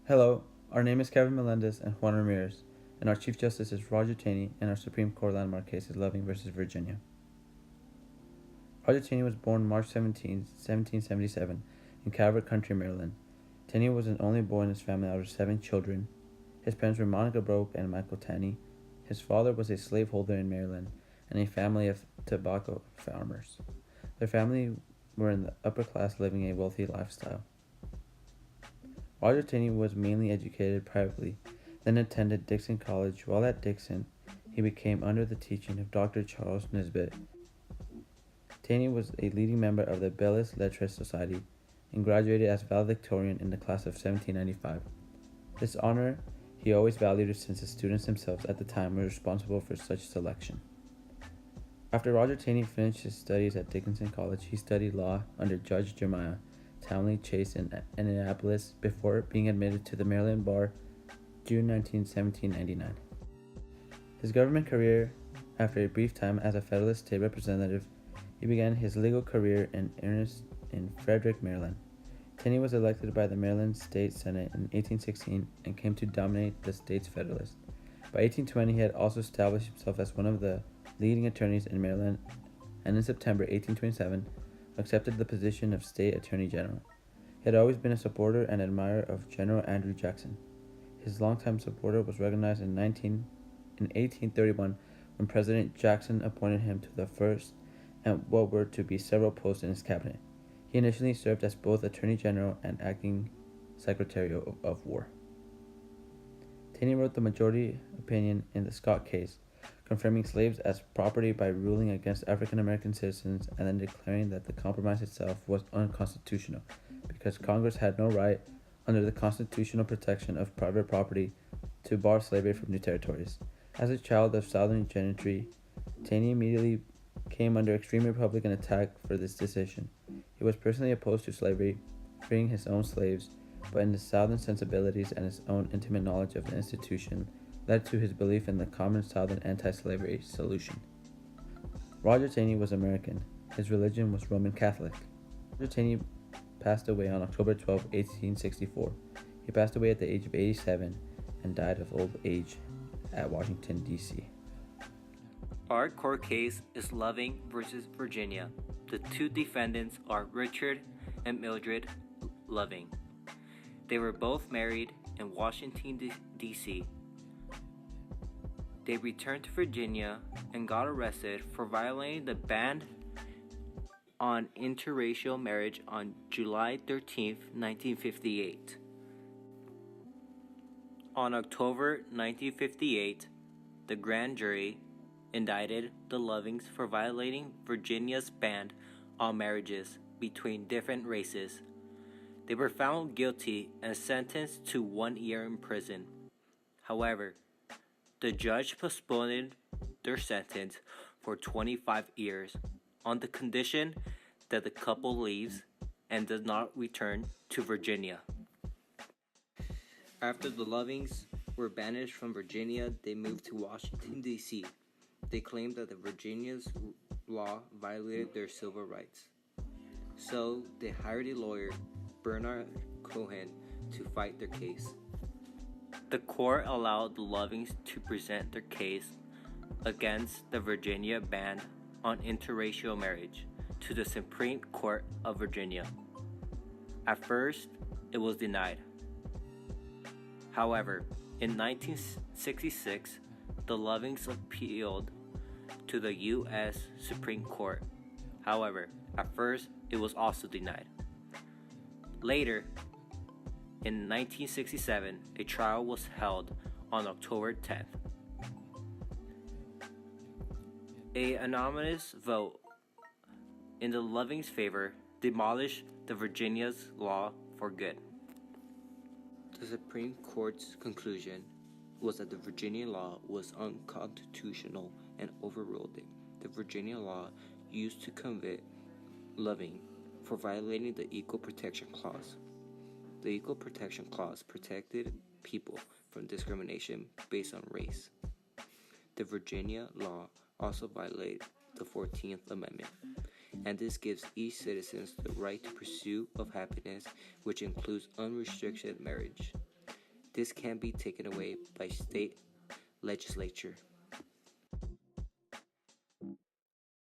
Hello, our name is Kevin Melendez and Juan Ramirez, and our Chief Justice is Roger Taney, and our Supreme Court landmark case is Loving versus Virginia. Roger Taney was born March 17, 1777, in Calvert County, Maryland. Taney was an only boy in his family out of 7 children. His parents were Monica Broke and Michael Taney. His father was a slaveholder in Maryland and a family of tobacco farmers. Their family were in the upper class, living a wealthy lifestyle. Roger Taney was mainly educated privately, then attended Dixon College. While at Dixon, he became under the teaching of Dr. Charles Nisbet. Taney was a leading member of the Belles Lettres Society and graduated as valedictorian in the class of 1795. This honor he always valued since the students themselves at the time were responsible for such selection. After Roger Taney finished his studies at Dickinson College, he studied law under Judge Jeremiah Townley Chase in Annapolis before being admitted to the Maryland Bar June 19, 1799. His government career. After a brief time as a Federalist State Representative, he began his legal career in earnest in Frederick, Maryland. Taney was elected by the Maryland State Senate in 1816 and came to dominate the state's Federalists. By 1820, he had also established himself as one of the leading attorneys in Maryland, and in September 1827, accepted the position of State Attorney General. He had always been a supporter and admirer of General Andrew Jackson. His longtime supporter was recognized in 1831 when President Jackson appointed him to the first and what were to be several posts in his cabinet. He initially served as both Attorney General and Acting Secretary of War. Taney wrote the majority opinion in the Scott case, confirming slaves as property by ruling against African American citizens and then declaring that the compromise itself was unconstitutional because Congress had no right, under the constitutional protection of private property, to bar slavery from new territories. As a child of Southern gentry, Taney immediately came under extreme Republican attack for this decision. He was personally opposed to slavery, freeing his own slaves, but in his Southern sensibilities and his own intimate knowledge of the institution led to his belief in the common Southern anti-slavery solution. Roger Taney was American. His religion was Roman Catholic. Roger Taney passed away on October 12, 1864. He passed away at the age of 87 and died of old age at Washington, D.C. Our court case is Loving versus Virginia. The two defendants are Richard and Mildred Loving. They were both married in Washington, D.C. They returned to Virginia and got arrested for violating the ban on interracial marriage on July 13, 1958. On October 1958, the grand jury indicted the Lovings for violating Virginia's ban on marriages between different races. They were found guilty and sentenced to 1 year in prison. However, the judge postponed their sentence for 25 years on the condition that the couple leaves and does not return to Virginia. After the Lovings were banished from Virginia, they moved to Washington, D.C. They claimed that the Virginia's law violated their civil rights. So they hired a lawyer, Bernard Cohen, to fight their case. The court allowed the Lovings to present their case against the Virginia ban on interracial marriage to the Supreme Court of Virginia. At first, it was denied. However, in 1966, the Lovings appealed to the U.S. Supreme Court. However, at first, it was also denied. Later, in 1967, a trial was held on October 10th. An anonymous vote in the Lovings' favor demolished the Virginia's law for good. The Supreme Court's conclusion was that the Virginia law was unconstitutional and overruled it. The Virginia law used to convict Loving for violating the Equal Protection Clause. The Equal Protection Clause protected people from discrimination based on race. The Virginia law also violated the 14th Amendment, and this gives each citizen the right to pursuit of happiness, which includes unrestricted marriage. This can be taken away by state legislature.